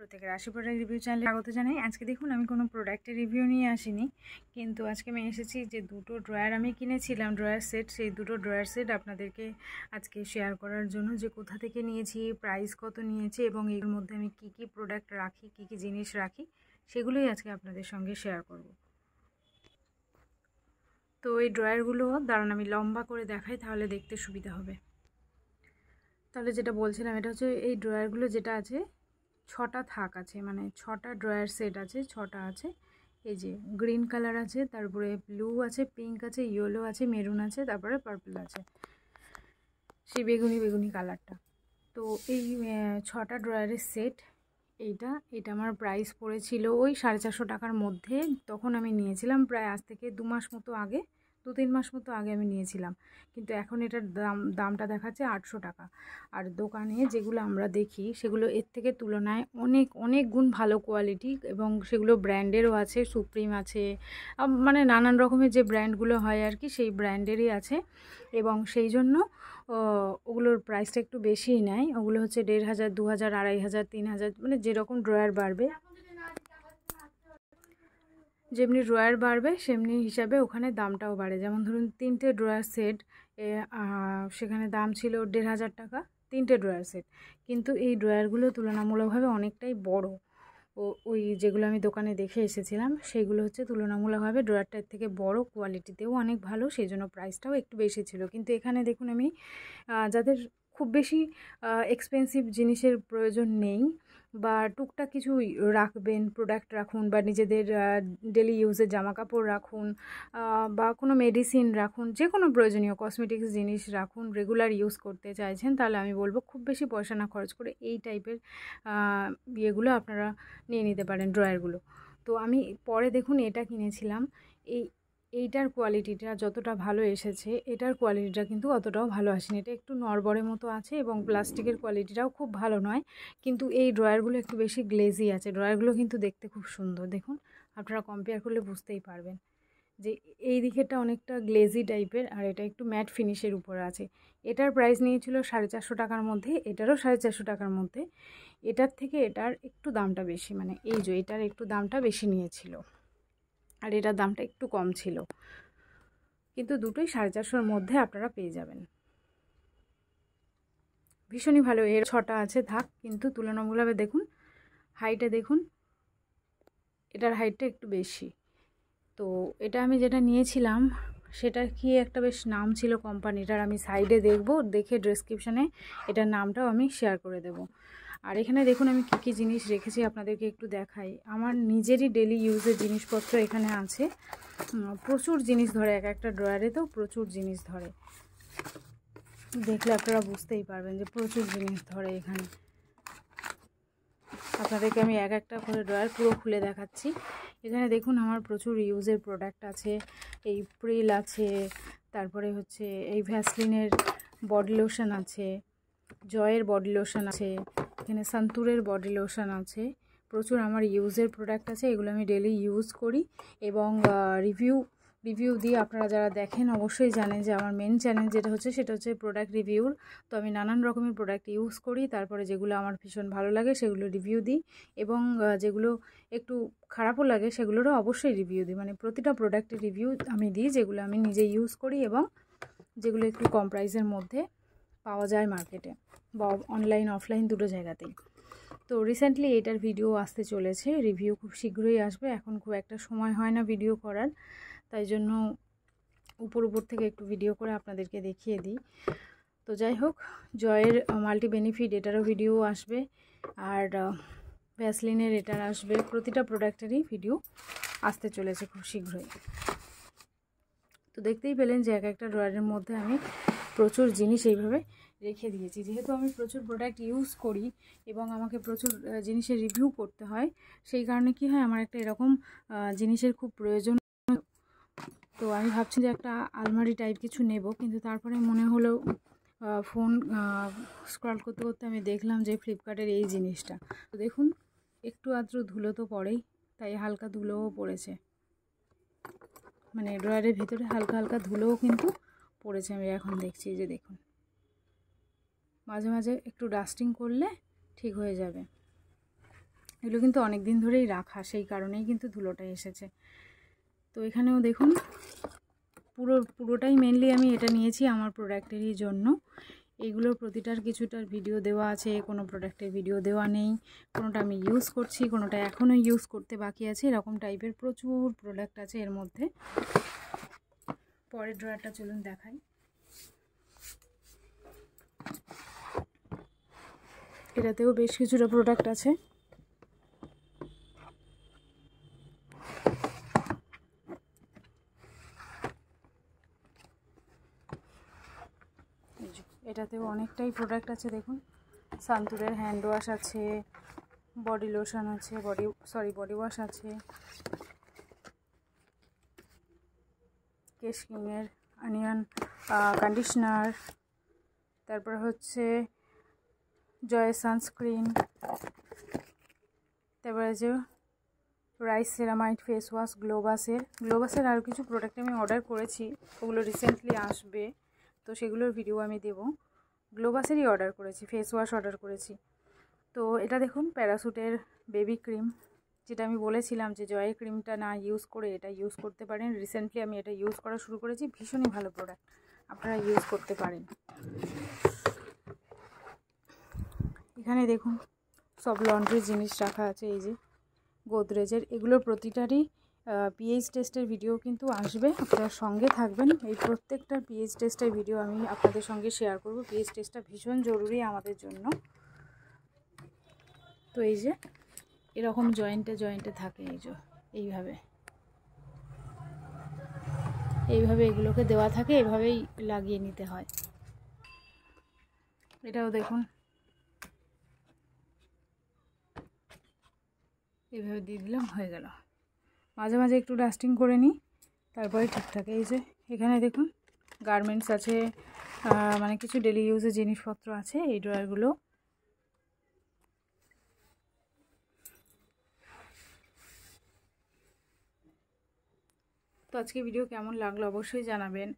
প্রত্যেকের রাশি product review চ্যানেলে স্বাগত জানাই। আজকে দেখুন আমি কোনো প্রোডাক্টের রিভিউ নিয়ে আসিনি, কিন্তু আজকে আমি এসেছি যে দুটো ড্রয়ার আমি কিনেছিলাম, ড্রয়ার সেট, সেই দুটো ড্রয়ার সেট আপনাদেরকে আজকে শেয়ার করার জন্য, যে কোথা থেকে নিয়েছি, প্রাইস কত নিয়েছি এবং এর মধ্যে আমি কি কি প্রোডাক্ট রাখি, কি কি জিনিস রাখি, সেগুলোই আজকে আপনাদের সঙ্গে শেয়ার করব। তো এই ড্রয়ারগুলো দাঁড়ান আমি লম্বা করে দেখাই, তাহলে দেখতে সুবিধা হবে। তাহলে যেটা বলছিলাম, এটা হচ্ছে এই ড্রয়ারগুলো যেটা আছে 6টা থাক আছে, মানে 6টা ড্রয়ার সেট আছে, 6টা আছে। এই যে গ্রিন কালার আছে, তারপরে ব্লু আছে, পিঙ্ক আছে, ইয়েলো আছে, মেরুন আছে, তারপরে পার্পল আছে, সেই বেগুনি বেগুনি কালারটা। তো এই 6টা ড্রয়ারের সেট, এটা আমার প্রাইস পড়েছিল ওই 450 টাকার মধ্যে। তখন আমি নিয়েছিলাম প্রায় আজ থেকে 2 মাস মতো আগে, 2-3 মাস মতো আগে আমি নিয়েছিলাম, কিন্তু এখন এটার দামটা দেখাচ্ছে 800 টাকা। আর দোকানে যেগুলো আমরা দেখি সেগুলো এর থেকে তুলনায় অনেক অনেক গুণ ভালো কোয়ালিটি, এবং সেগুলো ব্র্যান্ডেরও আছে, সুপ্রিম আছে, মানে নানান রকমের যে ব্র্যান্ডগুলো হয় আর কি, সেই ব্র্যান্ডেরই আছে। এবং সেই জন্য ওগুলোর প্রাইসটা একটু বেশিই নেয়। ওগুলো হচ্ছে 1500, 2000, 2500, 3000, মানে যেরকম ড্রয়ার বাড়বে, যেমনি ড্রয়ার বাড়বে সেমনি হিসাবে ওখানে দামটাও বাড়ে। যেমন ধরুন 3টে ড্রয়ার সেট, সেখানে দাম ছিল 1500 টাকা, 3টে ড্রয়ার সেট। কিন্তু এই ড্রয়ারগুলো তুলনামূলকভাবে অনেকটাই বড়। ওই যেগুলো আমি দোকানে দেখে এসেছিলাম সেগুলো হচ্ছে তুলনামূলকভাবে ড্রয়ারটার থেকে বড়, কোয়ালিটিতেও অনেক ভালো, সেই জন্য প্রাইসটাও একটু বেশি ছিল। কিন্তু এখানে দেখুন আমি যাদের খুব বেশি এক্সপেন্সিভ জিনিসের প্রয়োজন নেই, বা টুকটাক কিছু রাখবেন, প্রোডাক্ট রাখুন, বা নিজেদের ডেলি ইউজের জামা কাপড় রাখুন, বা কোনো মেডিসিন রাখুন, যে কোনো প্রয়োজনীয় কসমেটিক্স জিনিস রাখুন, রেগুলার ইউজ করতে চাইছেন, তাহলে আমি বলবো খুব বেশি পয়সা না খরচ করে এই টাইপের ইয়েগুলো আপনারা নিয়ে নিতে পারেন, ড্রয়ারগুলো। তো আমি পরে দেখুন এটা কিনেছিলাম, এইটার কোয়ালিটিটা যতটা ভালো এসেছে, এটার কোয়ালিটিটা কিন্তু অতটাও ভালো আসেনি। এটা একটু নড়বড়ের মতো আছে এবং প্লাস্টিকের কোয়ালিটিটাও খুব ভালো নয়, কিন্তু এই ড্রয়ারগুলো একটু বেশি গ্লেজি আছে। ড্রয়ারগুলো কিন্তু দেখতে খুব সুন্দর, দেখুন আপনারা কম্পেয়ার করলে বুঝতেই পারবেন যে এই দিকেরটা অনেকটা গ্লেজি টাইপের, আর এটা একটু ম্যাট ফিনিশের উপরে আছে। এটার প্রাইস নিয়েছিল 450 টাকার মধ্যে, এটারও 450 টাকার মধ্যে। এটার থেকে এটার একটু দামটা বেশি, মানে এই যে এটার একটু দামটা বেশি নিয়েছিল, আর এটার দামটা একটু কম ছিল, কিন্তু দুটোই 450-র মধ্যে আপনারা পেয়ে যাবেন। ভীষণই ভালো। এর 6টা আছে থাক, কিন্তু তুলনামূলকভাবে দেখুন হাইটে, দেখুন এটার হাইটটা একটু বেশি। তো এটা আমি যেটা নিয়েছিলাম সেটা কি একটা বেশ নাম ছিল কোম্পানিটার, আমি সাইডে দেখব, দেখে ডেসক্রিপশানে এটার নামটাও আমি শেয়ার করে দেব। আর এখানে দেখুন আমি কী কী জিনিস রেখেছি আপনাদেরকে একটু দেখাই। আমার নিজেরই ডেলি ইউজের জিনিসপত্র এখানে আছে, প্রচুর জিনিস ধরে, এক একটা ড্রয়ারে তো প্রচুর জিনিস ধরে, দেখলে আপনারা বুঝতেই পারবেন যে প্রচুর জিনিস ধরে এখানে। আপনাদেরকে আমি এক একটা করে ড্রয়ার পুরো খুলে দেখাচ্ছি। এখানে দেখুন আমার প্রচুর ইউজের প্রোডাক্ট আছে, এই প্রিল আছে, তারপরে হচ্ছে এই ভ্যাসলিনের বডি লোশন আছে, জয়ের বডি লোশন আছে, এখানে সন্তুরের বডি লোশন আছে, প্রচুর আমার ইউজের প্রোডাক্ট আছে। এগুলো আমি ডেলি ইউজ করি এবং রিভিউ দিয়ে আপনারা যারা দেখেন অবশ্যই জানেন যে আমার মেন চ্যানেল যেটা হচ্ছে সেটা হচ্ছে প্রোডাক্ট রিভিউর। তো আমি নানান রকমের প্রোডাক্ট ইউজ করি, তারপরে যেগুলো আমার ভীষণ ভালো লাগে সেগুলো রিভিউ দিই, এবং যেগুলো একটু খারাপও লাগে সেগুলোরও অবশ্যই রিভিউ দিই। মানে প্রতিটা প্রোডাক্টের রিভিউ আমি দিই যেগুলো আমি নিজে ইউজ করি এবং যেগুলো একটু কম প্রাইসের মধ্যে পাওয়া যায় মার্কেটে, বা অনলাইন অফলাইন দুটো জায়গাতেই। তো রিসেন্টলি এটার ভিডিও আসতে চলেছে, রিভিউ খুব শীঘ্রই আসবে। এখন খুব একটা সময় হয় না ভিডিও করার, তাই জন্য উপর থেকে একটু ভিডিও করে আপনাদেরকে দেখিয়ে দিই। তো যাই হোক, জয়ের মাল্টি বেনিফিট এটারও ভিডিও আসবে, আর ভ্যাসলিনের এটার আসবে, প্রতিটা প্রোডাক্টেরই ভিডিও আসতে চলেছে খুব শীঘ্রই। তো দেখতেই পেলেন যে এক একটা ড্রয়ারের মধ্যে আমি প্রচুর জিনিস এইভাবে রেখে দিয়েছি। যেহেতু আমি প্রচুর প্রোডাক্ট ইউজ করি এবং আমাকে প্রচুর জিনিসের রিভিউ করতে হয়, সেই কারণে কি হয়, আমার একটা এরকম জিনিসের খুব প্রয়োজন। তো আমি ভাবছি যে একটা আলমারি টাইপ কিছু নেব, কিন্তু তারপরে মনে হলো ফোন স্ক্রল করতে করতে আমি দেখলাম যে ফ্লিপকার্টের এই জিনিসটা। তো দেখুন একটু আদ্র ধুলো তো পড়েই, তাই হালকা ধুলোও পড়েছে, মানে ড্রয়ারের ভিতরে হালকা হালকা ধুলোও কিন্তু পড়েছে। আমি এখন দেখছি যে দেখুন, মাঝে মাঝে একটু ডাস্টিং করলে ঠিক হয়ে যাবে। এগুলো কিন্তু অনেক দিন ধরেই রাখা, সেই কারণেই কিন্তু ধুলোটা এসেছে। তো এখানেও দেখুন পুরোটাই মেনলি আমি এটা নিয়েছি আমার প্রোডাক্টেরই জন্য। এইগুলোর প্রতিটার কিছুটার ভিডিও দেওয়া আছে, কোনো প্রোডাক্টের ভিডিও দেওয়া নেই, কোনোটা আমি ইউজ করছি, কোনোটা এখনও ইউজ করতে বাকি আছে, এরকম টাইপের প্রচুর প্রোডাক্ট আছে এর মধ্যে। পরের ড্রয়ারটা চলুন দেখাই। এটাতেও বেশ কিছুটা প্রোডাক্ট আছে। এটাতেও অনেকটাই প্রোডাক্ট আছে দেখুন। সান্তুরের হ্যান্ড ওয়াশ আছে, বডি লোশন আছে, বডি ওয়াশ আছে, কেশ কিংয়ের অনিয়ন কন্ডিশনার, তারপর হচ্ছে জয়ের সানস্ক্রিন, তারপরে যে রাইস সেরামাইড ফেস ওয়াশ, গ্লোবাসের আরও কিছু প্রোডাক্ট আমি অর্ডার করেছি, ওগুলো রিসেন্টলি আসবে, তো সেগুলোর ভিডিও আমি দেব। গ্লোবাসেরই অর্ডার করেছি, ফেস ওয়াশ অর্ডার করেছি। তো এটা দেখুন প্যারাশুটের বেবি ক্রিম, যেটা আমি বলেছিলাম যে জয়ের ক্রিমটা না ইউজ করে এটা ইউজ করতে পারেন। রিসেন্টলি আমি এটা ইউজ করা শুরু করেছি, ভীষণই ভালো প্রোডাক্ট, আপনারা ইউজ করতে পারেন। এখানে দেখুন সব লন্ড্রির জিনিস রাখা আছে, এই যে গোদরেজের, এগুলোর প্রতিটারই পিএইচ টেস্টের ভিডিও কিন্তু আসবে, আপনারা সঙ্গে থাকবেন। এই প্রত্যেকটার পিএইচ টেস্টের ভিডিও আমি আপনাদের সঙ্গে শেয়ার করব। পিএইচ টেস্টটা ভীষণ জরুরি আমাদের জন্য। তো এই যে এরকম জয়েন্টে থাকে, এই যে এইভাবে এগুলোকে দেওয়া থাকে, এভাবেই লাগিয়ে নিতে হয়। এটাও দেখুন এইভাবে দিয়ে দিলাম, হয়ে গেল। মাঝে মাঝে একটু ডাস্টিং করে নিই, তারপরে ঠিকঠাক। এই যে এখানে দেখুন গার্মেন্টস আছে, মানে কিছু ডেলি ইউজের জিনিসপত্র আছে এই ড্রয়ারগুলো। তো আজকে ভিডিও কেমন লাগলো অবশ্যই জানাবেন,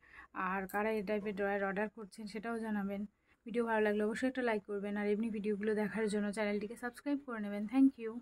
আর কারা এই টাইপের ড্রয়ার অর্ডার করছেন সেটাও জানাবেন। ভিডিও ভালো লাগলে অবশ্যই একটা লাইক করবেন, আর এমনি ভিডিওগুলো দেখার জন্য চ্যানেলটিকে সাবস্ক্রাইব করে নেবেন। Thank you.